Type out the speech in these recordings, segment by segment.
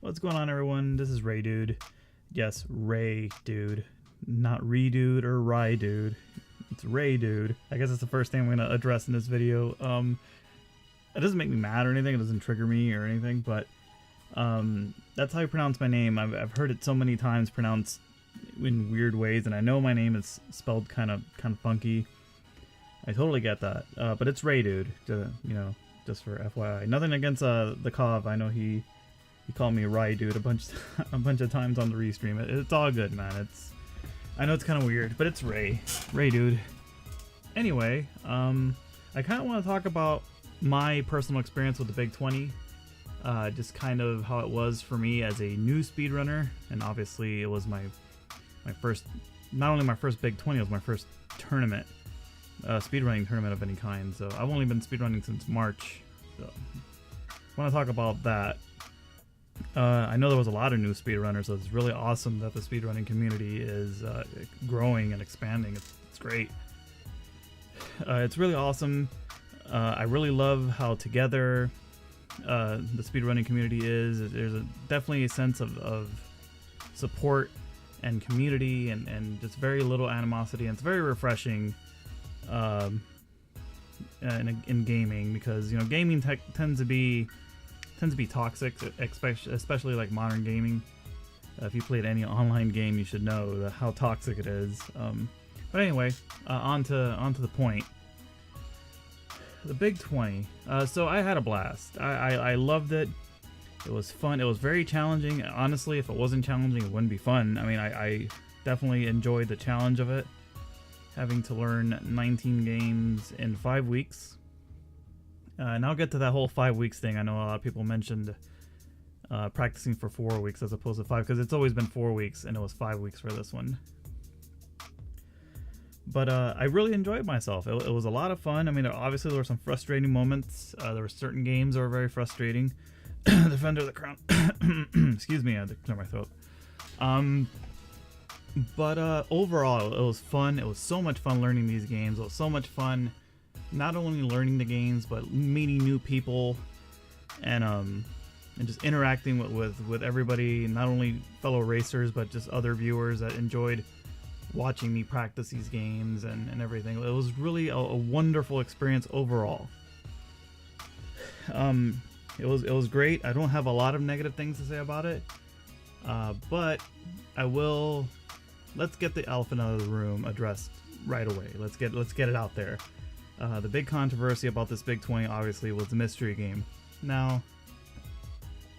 What's going on, everyone? This is Reidood. Yes, Reidood, not Redude or Reidood. It's Reidood. I guess that's the first thing I'm gonna address in this video. It doesn't make me mad or anything. It doesn't trigger me or anything, but that's how I pronounce my name. I've heard it so many times pronounced in weird ways, and I know my name is spelled kind of funky. I totally get that, but it's Reidood. You know, just for FYI. Nothing against the Cov. I know he called me Reidood a bunch of times on the restream. It's all good, man. I know it's kind of weird, but it's Reidood. Anyway, I kind of want to talk about my personal experience with the Big 20. Just kind of how it was for me as a new speedrunner, and obviously it was my first, not only my first Big 20, it was my first tournament, speedrunning tournament of any kind. So I've only been speedrunning since March. So I want to talk about that. I know there was a lot of new speedrunners, so it's really awesome that the speedrunning community is growing and expanding. It's great. It's really awesome. I really love how together the speedrunning community is. There's definitely a sense of support and community and just very little animosity, and it's very refreshing in gaming, because you know gaming tends to be toxic, especially like modern gaming. If you played any online game, you should know how toxic it is. But anyway, on to the point. The Big 20. So I had a blast. I loved it. It was fun. It was very challenging. Honestly, if it wasn't challenging, it wouldn't be fun. I mean, I definitely enjoyed the challenge of it. Having to learn 19 games in 5 weeks. And I'll get to that whole 5 weeks thing. I know a lot of people mentioned practicing for 4 weeks as opposed to 5, because it's always been 4 weeks, and it was 5 weeks for this one. But I really enjoyed myself. It was a lot of fun. I mean, obviously there were some frustrating moments. There were certain games that were very frustrating. Defender of the Crown. Excuse me, I had to clear my throat. But overall, it was fun. It was so much fun learning these games. It was so much fun not only learning the games, but meeting new people and just interacting with everybody, not only fellow racers, but just other viewers that enjoyed watching me practice these games and everything. It was really a wonderful experience overall. It was great. I don't have a lot of negative things to say about it, but I will. Let's get the elephant out of the room addressed right away. Let's get it out there. The big controversy about this Big 20 obviously was the mystery game. Now,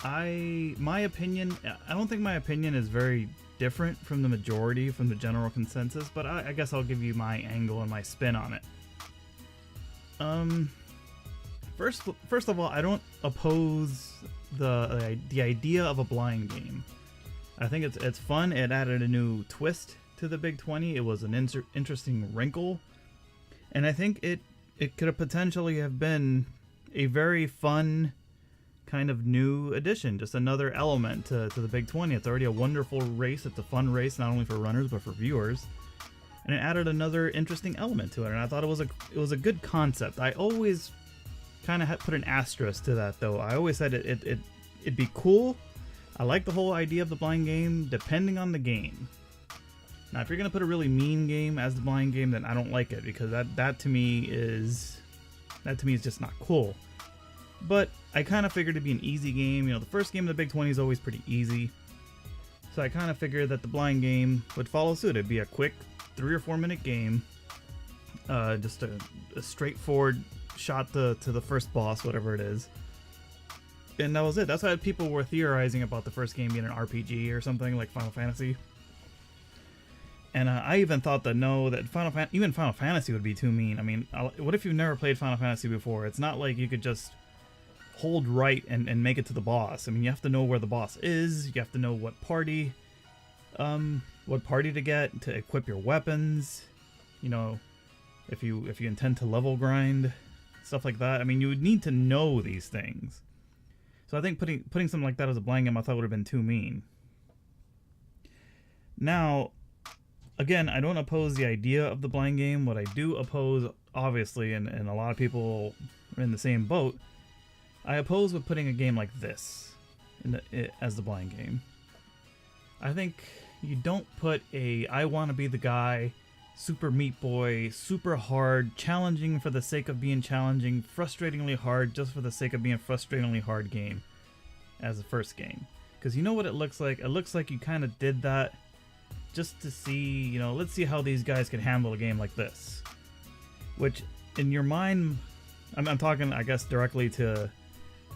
my opinion, I don't think my opinion is very different from the majority, from the general consensus, but I guess I'll give you my angle and my spin on it. First of all, I don't oppose the idea of a blind game. I think it's fun. It added a new twist to the Big 20. It was an interesting wrinkle. And I think it could have potentially have been a very fun kind of new addition, just another element to the Big 20. It's already a wonderful race. It's a fun race, not only for runners, but for viewers. And it added another interesting element to it. And I thought it was a good concept. I always kind of put an asterisk to that, though. I always said it'd be cool. I like the whole idea of the blind game, depending on the game. Now, if you're gonna put a really mean game as the blind game, then I don't like it, because that to me is just not cool. But I kind of figured it'd be an easy game. You know, the first game of the Big 20 is always pretty easy, so I kind of figured that the blind game would follow suit. It'd be a quick 3 or 4 minute game, just a straightforward shot to the first boss, whatever it is. And that was it. That's why people were theorizing about the first game being an RPG or something like Final Fantasy. And I even thought that even Final Fantasy would be too mean. I mean, what if you've never played Final Fantasy before? It's not like you could just hold right and make it to the boss. I mean, you have to know where the boss is. You have to know what party to get to equip your weapons. You know, if you intend to level grind, stuff like that. I mean, you would need to know these things. So I think putting something like that as a blind game, I thought would have been too mean. Now, again, I don't oppose the idea of the blind game. What I do oppose, obviously, and a lot of people are in the same boat, I oppose with putting a game like this as the blind game. I think you don't put a I want to be the guy, super Meat Boy, super hard, challenging for the sake of being challenging, frustratingly hard just for the sake of being frustratingly hard game as the first game. Because you know what it looks like? It looks like you kind of did that just to see, let's see how these guys can handle a game like this. Which, in your mind, I'm talking, I guess, directly to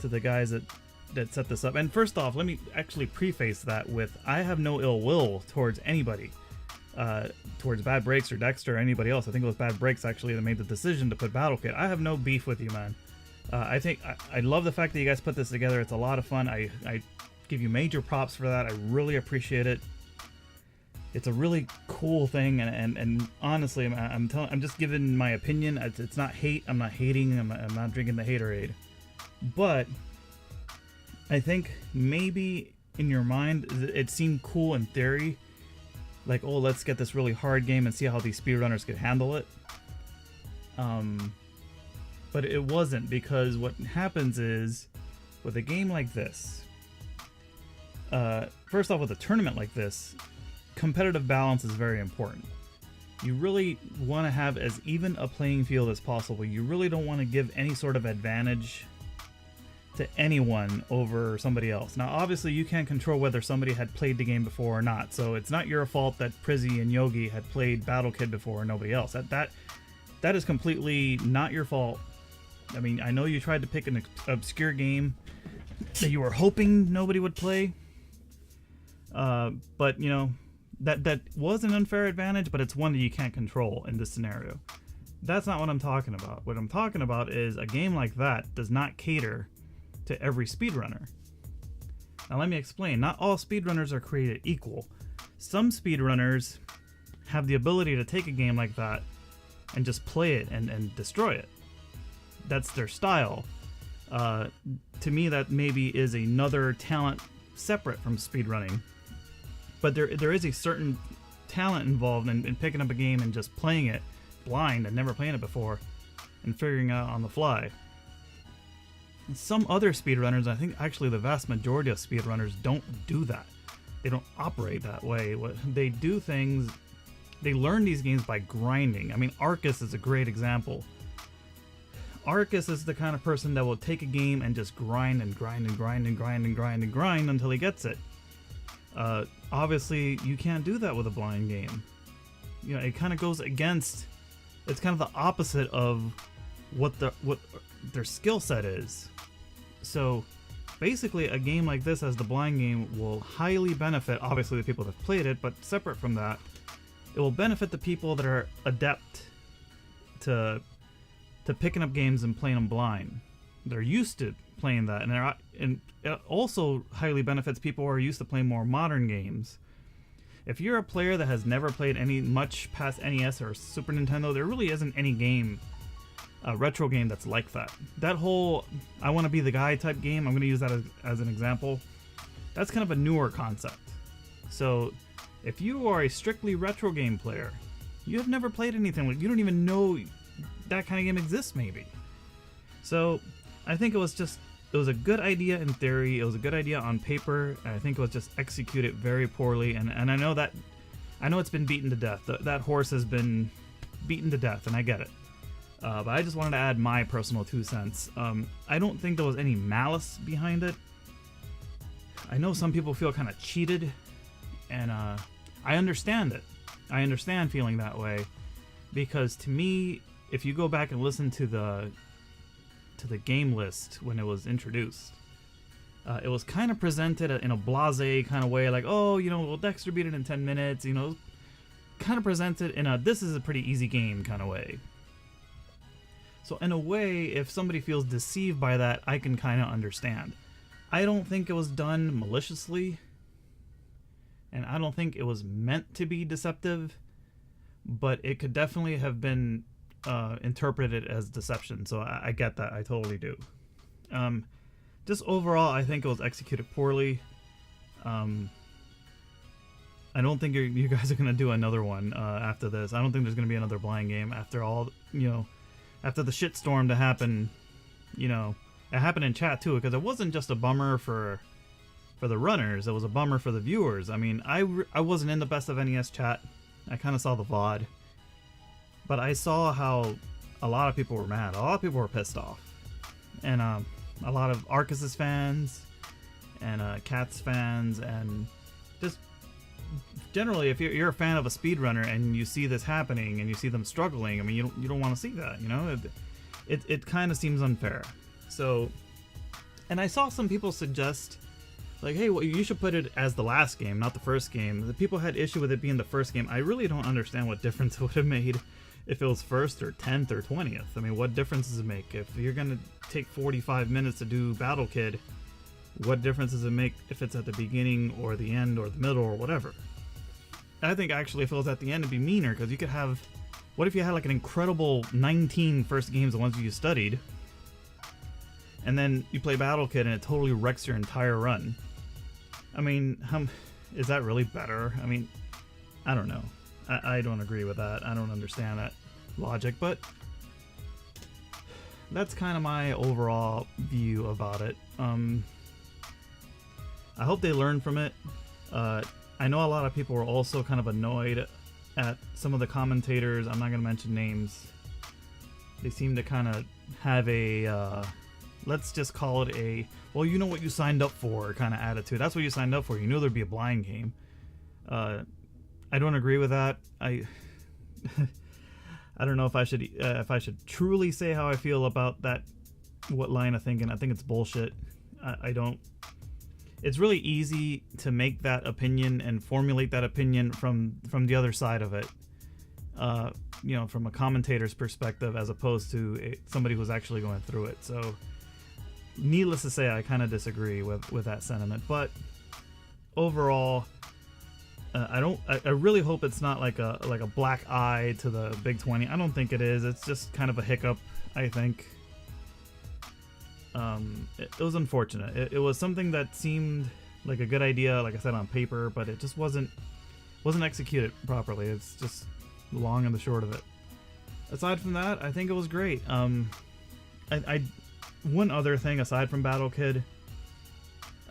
the guys that set this up. And first off, let me actually preface that with, I have no ill will towards anybody. Towards Bad Breaks or Dexter or anybody else. I think it was Bad Breaks actually that made the decision to put Battle Kit. I have no beef with you, man. I think I love the fact that you guys put this together. It's a lot of fun. I give you major props for that. I really appreciate it. It's a really cool thing, and honestly, I'm just giving my opinion. It's not hate. I'm not hating. I'm not drinking the haterade. But I think maybe in your mind it seemed cool in theory, like, oh, let's get this really hard game and see how these speedrunners could handle it. But it wasn't, because what happens is with a game like this, first off, with a tournament like this, competitive balance is very important. You really want to have as even a playing field as possible. You really don't want to give any sort of advantage to anyone over somebody else. Now, obviously, you can't control whether somebody had played the game before or not, so it's not your fault that Prizzy and Yogi had played Battle Kid before or nobody else. That is completely not your fault. I mean, I know you tried to pick an obscure game that you were hoping nobody would play, but that was an unfair advantage, but it's one that you can't control in this scenario. That's not what I'm talking about. What I'm talking about is a game like that does not cater to every speedrunner. Now let me explain. Not all speedrunners are created equal. Some speedrunners have the ability to take a game like that and just play it and destroy it. That's their style. To me, that maybe is another talent separate from speedrunning. But there is a certain talent involved in picking up a game and just playing it blind and never playing it before and figuring it out on the fly. And some other speedrunners, I think actually the vast majority of speedrunners don't do that. They don't operate that way. What they do things, they learn these games by grinding. I mean, Arcus is a great example. Arcus is the kind of person that will take a game and just grind and grind and grind and grind and grind and grind until he gets it. Obviously, you can't do that with a blind game. It kind of goes against. It's kind of the opposite of what their skill set is. So, basically, a game like this as the blind game will highly benefit, obviously, the people that have played it, but separate from that, it will benefit the people that are adept to picking up games and playing them blind. They're used to playing that, and it also highly benefits people who are used to playing more modern games. If you're a player that has never played much past NES or Super Nintendo, there really isn't any game, a retro game that's like that. That whole I want to be the guy type game, I'm going to use that as an example. That's kind of a newer concept. So if you are a strictly retro game player, you have never played anything like, you don't even know that kind of game exists maybe. So I think it was a good idea in theory, it was a good idea on paper, and I think it was just executed very poorly, and I know it's been beaten to death. That horse has been beaten to death, and I get it. But I just wanted to add my personal 2 cents. I don't think there was any malice behind it. I know some people feel kind of cheated, and I understand it. I understand feeling that way, because to me, if you go back and listen to the game list when it was introduced, it was kind of presented in a blasé kind of way, like, oh, well, Dexter beat it in 10 minutes, kind of presented in a this is a pretty easy game kind of way. So in a way, if somebody feels deceived by that, I can kind of understand. I don't think it was done maliciously, and I don't think it was meant to be deceptive, but it could definitely have been interpreted as deception, so I get that. I totally do. Just overall, I think it was executed poorly. I don't think you guys are going to do another one after this. I don't think there's going to be another blind game after all, after the shitstorm to happen. It happened in chat too, because it wasn't just a bummer for for the runners. It was a bummer for the viewers. I mean, I wasn't in the Best of NES chat. I kind of saw the VOD. But I saw how a lot of people were mad. A lot of people were pissed off. And a lot of Arceus fans and Cats fans, and just generally, if you're a fan of a speedrunner and you see this happening and you see them struggling, I mean, you don't want to see that, you know? It kind of seems unfair. So, and I saw some people suggest, like, hey, well, you should put it as the last game, not the first game. The people had issue with it being the first game. I really don't understand what difference it would have made if it was first or 10th or 20th. I mean, what difference does it make? If you're going to take 45 minutes to do Battle Kid, what difference does it make if it's at the beginning or the end or the middle or whatever? I think actually if it was at the end, it'd be meaner, because you could have... What if you had like an incredible 19 first games, the ones you studied, and then you play Battle Kid and it totally wrecks your entire run? I mean, is that really better? I mean, I don't know. I don't agree with that. I don't understand that logic, but that's kind of my overall view about it. I hope they learn from it. I know a lot of people were also kind of annoyed at some of the commentators. I'm not going to mention names. They seem to kind of have a, let's just call it a, well, you know what you signed up for kind of attitude. That's what you signed up for. You knew there'd be a blind game. I don't agree with that. I don't know if I should truly say how I feel about that. What line of thinking? I think it's bullshit. I don't. It's really easy to make that opinion and formulate that opinion from the other side of it. You know, from a commentator's perspective, as opposed to somebody who's actually going through it. So, needless to say, I kind of disagree with that sentiment. But overall, I really hope it's not like a black eye to the Big 20. I don't think it is. It's just kind of a hiccup, I think. It was unfortunate. It was something that seemed like a good idea, like I said, on paper, but it just wasn't executed properly. It's just the long and the short of it. Aside from that, I think it was great. One other thing aside from Battle Kid,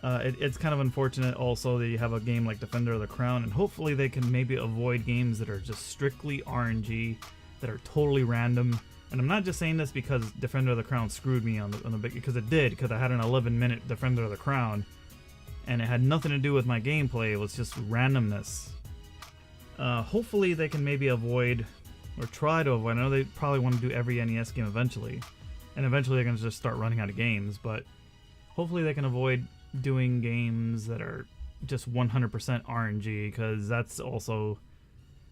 it's kind of unfortunate also that you have a game like Defender of the Crown, and hopefully they can maybe avoid games that are just strictly RNG, that are totally random. And I'm not just saying this because Defender of the Crown screwed me on the big, because it did, because I had an 11-minute Defender of the Crown, and it had nothing to do with my gameplay. It was just randomness. Hopefully they can maybe avoid, or try to avoid. I know they probably want to do every NES game eventually, and eventually they're going to just start running out of games, but hopefully they can avoid doing games that are just 100% RNG, because that's also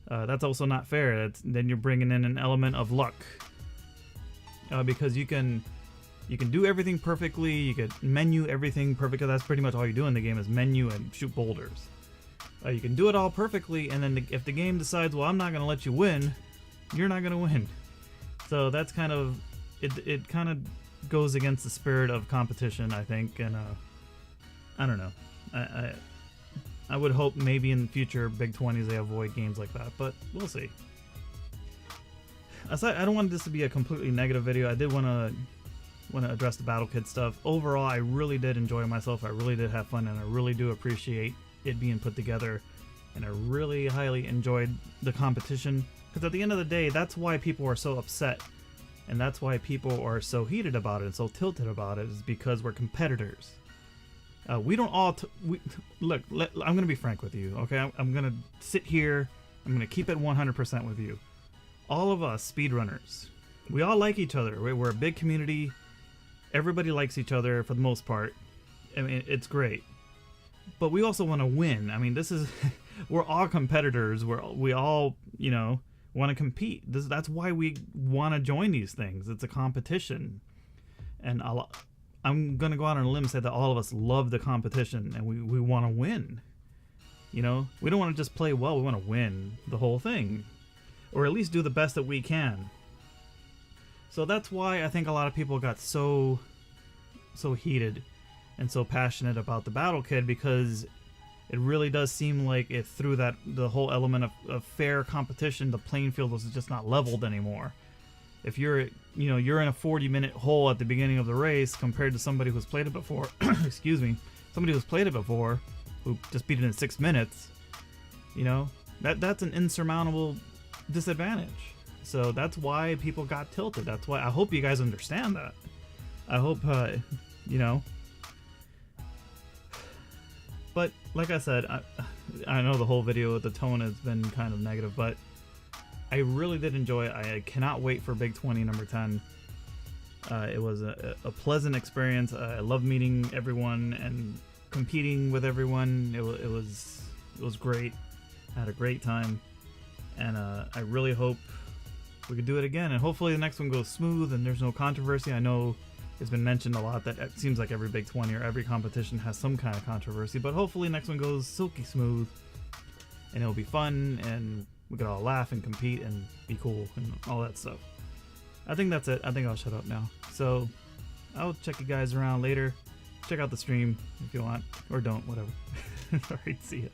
not fair. Then you're bringing in an element of luck, because you can do everything perfectly, you can menu everything perfectly. That's pretty much all you do in the game, is menu and shoot boulders. You can do it all perfectly, and then if the game decides, well, I'm not going to let you win, you're not going to win. So that's kind of it kind of goes against the spirit of competition, I think, and I don't know. I would hope maybe in the future Big 20s they avoid games like that, but we'll see. Aside, I don't want this to be a completely negative video. I did want to address the Battle Kid stuff. Overall, I really did enjoy myself. I really did have fun, and I really do appreciate it being put together. And I really highly enjoyed the competition, because at the end of the day, that's why people are so upset, and that's why people are so heated about it and so tilted about it, is because we're competitors. We don't all look. I'm gonna be frank with you, okay? I'm gonna sit here. I'm gonna keep it 100% with you. All of us speedrunners, we all like each other. We're a big community. Everybody likes each other for the most part. I mean, it's great. But we also want to win. I mean, this is we're all competitors. We all, you know, want to compete. That's why we want to join these things. It's a competition, and I'm gonna go out on a limb and say that all of us love the competition, and we want to win. You know, we don't want to just play well. We want to win the whole thing, or at least do the best that we can. So that's why I think a lot of people got so heated and so passionate about the Battle Kid, because it really does seem like it threw the whole element of fair competition. The playing field was just not leveled anymore. If you're in a 40-minute hole at the beginning of the race compared to somebody who's played it before, excuse me, somebody who's played it before, who just beat it in 6 minutes, you know, that's an insurmountable disadvantage. So that's why people got tilted. That's why I hope you guys understand that. I hope, you know. But like I said, I know the whole video, the tone has been kind of negative, but I really did enjoy it. I cannot wait for Big 20 number 10. It was a pleasant experience. I loved meeting everyone and competing with everyone. It was great. I had a great time, and I really hope we could do it again. And hopefully the next one goes smooth and there's no controversy. I know it's been mentioned a lot that it seems like every Big 20 or every competition has some kind of controversy, but hopefully next one goes silky smooth and it'll be fun and we could all laugh and compete and be cool and all that stuff. I think that's it. I think I'll shut up now. So I'll check you guys around later. Check out the stream if you want, or don't, whatever. Alright, see ya.